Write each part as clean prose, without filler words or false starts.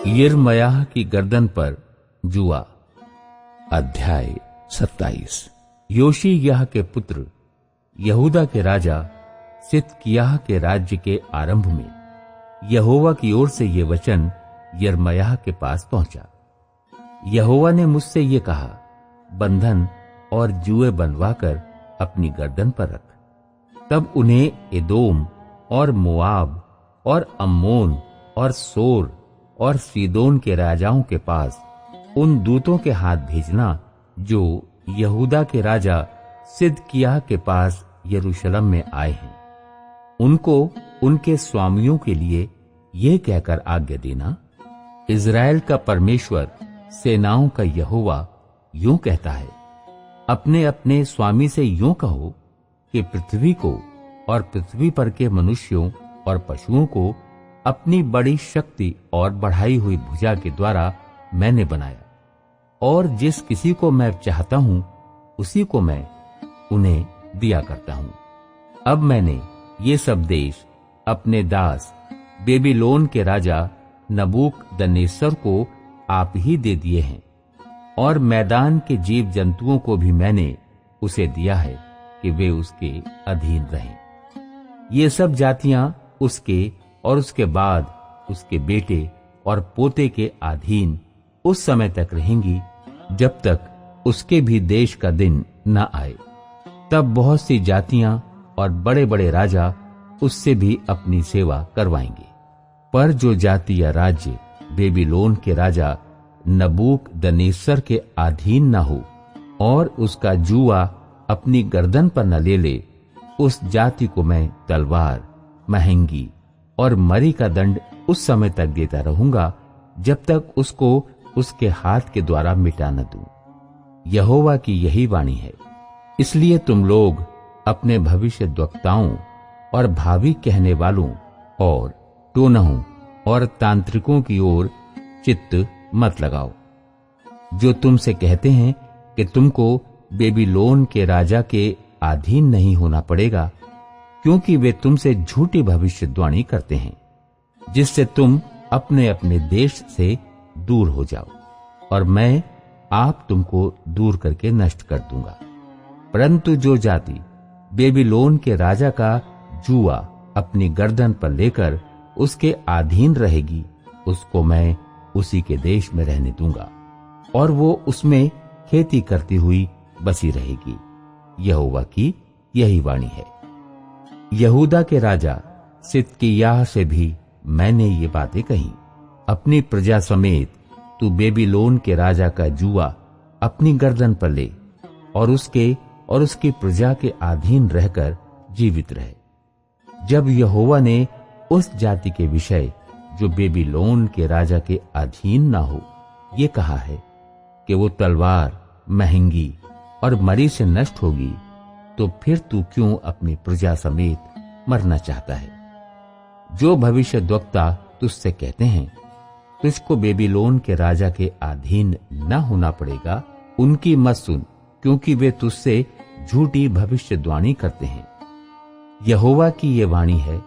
यिर्मयाह की गर्दन पर जुआ। अध्याय 27। योशीयाह के पुत्र यहूदा के राजा सिदकिय्याह के राज्य के आरंभ में यहोवा की ओर से ये वचन यिर्मयाह के पास पहुंचा। यहोवा ने मुझसे ये कहा, बंधन और जुए बनवाकर अपनी गर्दन पर रख। तब उन्हें एदोम और मोआब और अम्मोन और सोर और सीदोन के राजाओं के पास उन दूतों के हाथ भेजना जो यहूदा के राजा सिदकिय्याह के पास यरूशलेम में आए हैं। उनको उनके स्वामियों के लिए यह कहकर आज्ञा देना, इज़राइल का परमेश्वर सेनाओं का यहोवा यूं कहता है, अपने अपने स्वामी से यूं कहो कि पृथ्वी को और पृथ्वी पर के मनुष्यों और पशुओं को अपनी बड़ी शक्ति और बढ़ाई हुई भुजा के द्वारा मैंने बनाया, और जिस किसी को मैं चाहता हूं उसी को मैं उन्हें दिया करता हूं। अब मैंने ये सब देश अपने दास बेबीलोन के राजा नबूकदनेस्सर को आप ही दे दिए हैं, और मैदान के जीव जंतुओं को भी मैंने उसे दिया है कि वे उसके अधीन रहें। ये सब जातियां उसके और उसके बाद उसके बेटे और पोते के अधीन उस समय तक रहेंगी जब तक उसके भी देश का दिन न आए। तब बहुत सी जातियां और बड़े बड़े राजा उससे भी अपनी सेवा करवाएंगे। पर जो जाति या राज्य बेबीलोन के राजा नबूकदनेस्सर के अधीन न हो और उसका जुआ अपनी गर्दन पर न ले ले, उस जाति को मैं तलवार, महंगी और मरी का दंड उस समय तक देता रहूंगा जब तक उसको उसके हाथ के द्वारा मिटा न दूं। यहोवा की यही वाणी है। इसलिए तुम लोग अपने भविष्यद्वक्ताओं और भावी कहने वालों और टोनहों और तांत्रिकों की ओर चित्त मत लगाओ, जो तुमसे कहते हैं कि तुमको बेबीलोन के राजा के अधीन नहीं होना पड़ेगा, क्योंकि वे तुमसे झूठी भविष्यवाणी करते हैं, जिससे तुम अपने अपने देश से दूर हो जाओ, और मैं आप तुमको दूर करके नष्ट कर दूंगा। परंतु जो जाति बेबीलोन के राजा का जुआ अपनी गर्दन पर लेकर उसके अधीन रहेगी, उसको मैं उसी के देश में रहने दूंगा, और वो उसमें खेती करती हुई बसी रहेगी। यहोवा की यही वाणी है। यहूदा के राजा सिदकिय्याह से भी मैंने ये बातें कही, अपनी प्रजा समेत तू बेबीलोन के राजा का जुआ अपनी गर्दन पर ले, और उसकी प्रजा के अधीन रहकर जीवित रहे। जब यहोवा ने उस जाति के विषय जो बेबीलोन के राजा के अधीन ना हो ये कहा है कि वो तलवार, महंगी और मरी से नष्ट होगी, तो फिर तू क्यों अपनी प्रजा समेत मरना चाहता है? जो भविष्यद्वक्ता तुझसे कहते हैं तुझको बेबीलोन के राजा के अधीन न होना पड़ेगा, उनकी मत सुन, क्योंकि वे तुझसे झूठी भविष्यवाणी करते हैं। यहोवा की ये वाणी है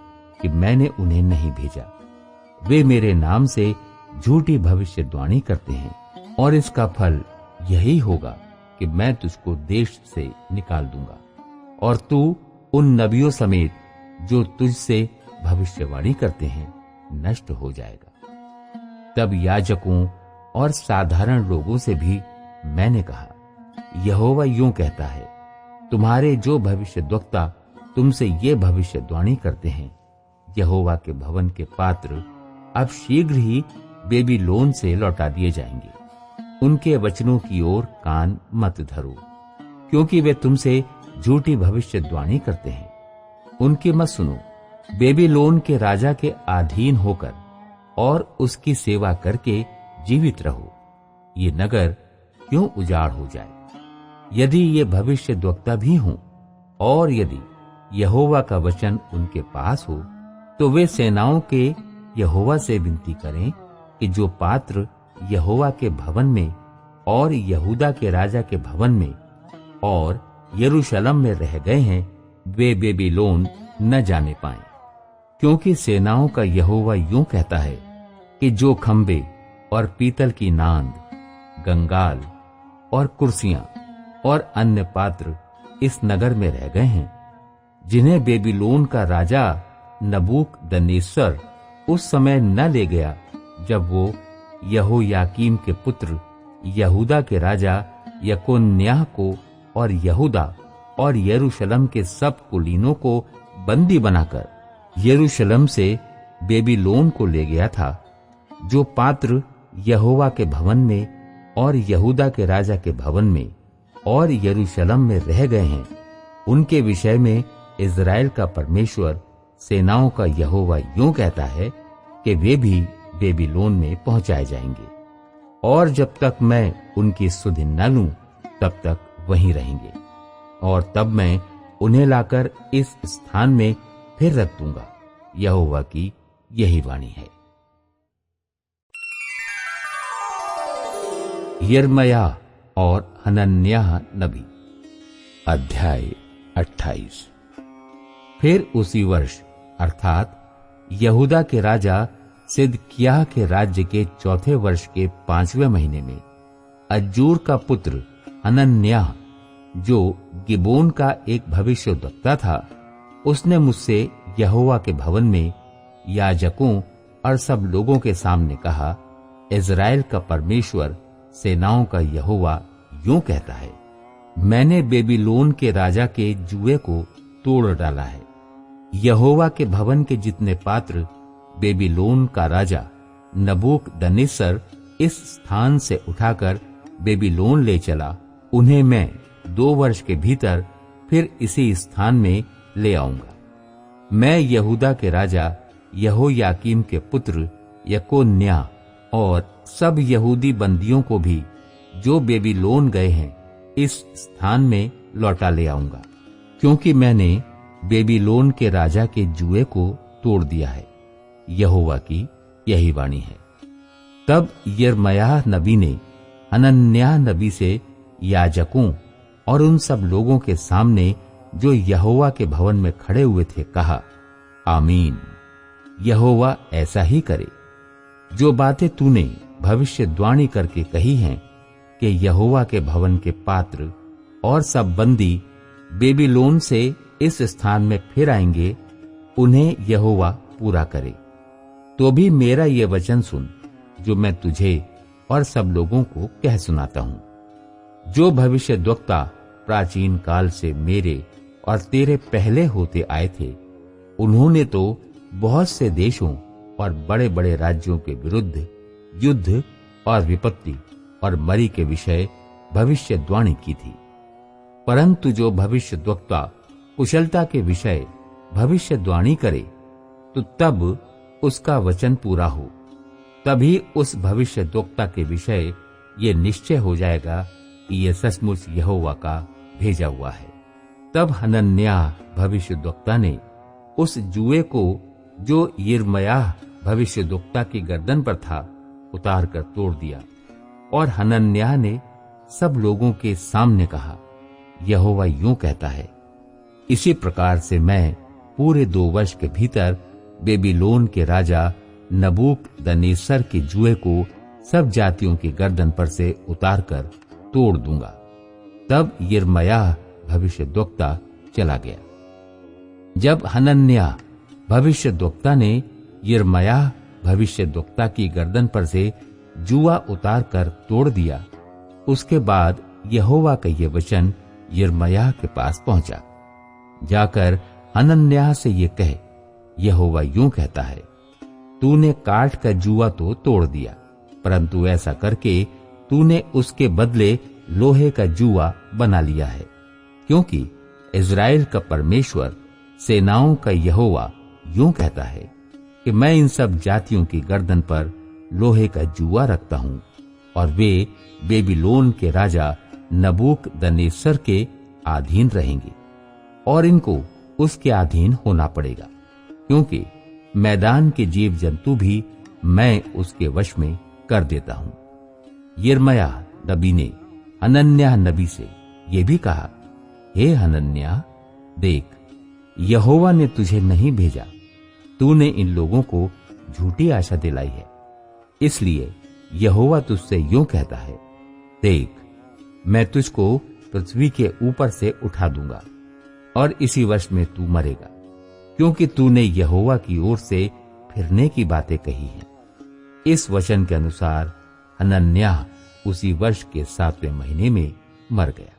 कि मैंने उन्हें नहीं भेजा। वे मेरे नाम से झूठी भविष्यवाणी करते हैं, और इसका फल यही होगा कि मैं तुझको देश से निकाल दूंगा, और तू उन नबियों समेत जो तुझसे भविष्यवाणी करते हैं नष्ट हो जाएगा। तब याजकों और साधारण लोगों से भी मैंने कहा, यहोवा यूं कहता है, तुम्हारे जो भविष्यद्वक्ता तुमसे ये भविष्यवाणी करते हैं, यहोवा के भवन के पात्र अब शीघ्र ही बेबीलोन से लौटा दिए जाएंगे। उनके वचनों की ओर कान मत धरो, क्योंकि वे तुमसे झूठी भविष्यवाणी करते हैं। उनकी मत सुनो। बेबीलोन के राजा के अधीन होकर और उसकी सेवा करके जीवित रहो। ये नगर क्यों उजाड़ हो जाए? यदि ये भविष्यद्वक्ता भी हों और यदि यहोवा का वचन उनके पास हो, तो वे सेनाओं के यहोवा से विनती करें कि जो पात्र यहोवा के भवन में और यहूदा के राजा के भवन में और यरूशलेम में रह गए हैं, वे बेबीलोन न जाने पाएं। क्योंकि सेनाओं का यहोवा यूं कहता है कि जो खंबे और पीतल की नांद, गंगाल और कुर्सियां और अन्य पात्र इस नगर में रह गए हैं, जिन्हें बेबीलोन का राजा नबूकदनेस्सर उस समय न ले गया जब वो यहोयाकीम के पुत्र यहूदा के राजा यकोन्याह को और यहूदा और यरूशलेम के सब कुलीनों को बंदी बनाकर यरूशलेम से बेबीलोन को ले गया था। जो पात्र यहोवा के भवन में और यहूदा के राजा के भवन में और यरूशलेम में रह गए हैं, उनके विषय में इज़राइल का परमेश्वर सेनाओं का यहोवा यूं कहता है कि वे भी बेबीलोन में पहुंचाए जाएंगे, और जब तक मैं उनकी सुधि न लूं तब तक वहीं रहेंगे, और तब मैं उन्हें लाकर इस स्थान में फिर रख दूंगा। यहोवा की यही वाणी है। यिर्मयाह और हनन्याह नबी, अध्याय 28। फिर उसी वर्ष अर्थात यहूदा के राजा सिदकिय्याह के राज्य के चौथे वर्ष के 5वें महीने में अज्जूर का पुत्र हनन्याह, जो गिबोन का एक भविष्यद्वक्ता था, उसने मुझसे यहोवा के भवन में याजकों और सब लोगों के सामने कहा, इज़राइल का परमेश्वर सेनाओं का यहोवा यूं कहता है, मैंने बेबीलोन के राजा के जुए को तोड़ डाला है। यहोवा के भवन के जितने पात्र बेबीलोन का राजा नबूकदनेस्सर इस स्थान से उठाकर बेबीलोन ले चला, उन्हें मैं 2 वर्ष के भीतर फिर इसी स्थान में ले आऊंगा। मैं यहूदा के राजा यहोयाकीम के पुत्र यकोन्याह और सब यहूदी बंदियों को भी जो बेबीलोन गए हैं इस स्थान में लौटा ले आऊंगा, क्योंकि मैंने बेबीलोन के राजा के जुए को तोड़ दिया है। यहोवा की यही वाणी है। तब यिर्मयाह नबी ने हनन्याह नबी से याजकों और उन सब लोगों के सामने जो यहोवा के भवन में खड़े हुए थे कहा, आमीन। यहोवा ऐसा ही करे। जो बातें तूने भविष्यद्वाणी करके कही हैं कि यहोवा के भवन के पात्र और सब बंदी बेबीलोन से इस स्थान में फिर आएंगे, उन्हें यहोवा पूरा करे। तो भी मेरा ये वचन सुन जो मैं तुझे और सब लोगों को कह सुनाता हूं। जो भविष्यद्वक्ता प्राचीन काल से मेरे और तेरे पहले होते आए थे, उन्होंने तो बहुत से देशों और बड़े बड़े राज्यों के विरुद्ध युद्ध और विपत्ति और मरी के विषय भविष्यद्वाणी की थी। परंतु जो भविष्यद्वक्ता कुशलता के विषय भविष्यद्वाणी करे, तो तब उसका वचन पूरा हो। तभी उस भविष्यद्वक्ता के विषय ये निश्चय हो जाएगा कि ये सचमुच यहोवा का भेजा हुआ है। तब हनन्याह भविष्यद्वक्ता ने उस जुए को जो यिर्मयाह भविष्यद्वक्ता की गर्दन पर था उतार कर तोड़ दिया, और हनन्याह ने सब लोगों के सामने कहा, यहोवा यूं कहता है, इसी प्रकार से मैं पूरे 2 वर्ष के भीतर बेबीलोन के राजा नबूकदनेस्सर के जुए को सब जातियों की गर्दन पर से उतार कर तोड़ दूंगा। तब यिर्मयाह भविष्यद्वक्ता चला गया। जब हनन्याह भविष्यद्वक्ता ने यिर्मयाह भविष्यद्वक्ता की गर्दन पर से जुआ उतार कर तोड़ दिया, उसके बाद यहोवा का ये वचन यिर्मयाह के पास पहुंचा, जाकर हनन्याह से ये कहे, यहोवा यूं कहता है, तूने काठ का जुआ तो तोड़ दिया, परंतु ऐसा करके तूने उसके बदले लोहे का जुआ बना लिया है, क्योंकि इज़राइल का परमेश्वर सेनाओं का यहोवा यूं कहता है कि मैं इन सब जातियों की गर्दन पर लोहे का जुआ रखता हूं, और वे बेबीलोन के राजा नबूकदनेस्सर के अधीन रहेंगे, और इनको उसके अधीन होना पड़ेगा, क्योंकि मैदान के जीव जंतु भी मैं उसके वश में कर देता हूं। यिर्मयाह नबी ने हनन्याह नबी से यह भी कहा, हे हनन्याह, देख, यहोवा ने तुझे नहीं भेजा, तूने इन लोगों को झूठी आशा दिलाई है, इसलिए यहोवा तुझसे यूं कहता है, देख, मैं तुझको पृथ्वी के ऊपर से उठा दूंगा और इसी वर्ष में तू मरेगा, क्योंकि तूने यहोवा की ओर से फिरने की बातें कही हैं। इस वचन के अनुसार हनन्याह उसी वर्ष के 7वें महीने में मर गया।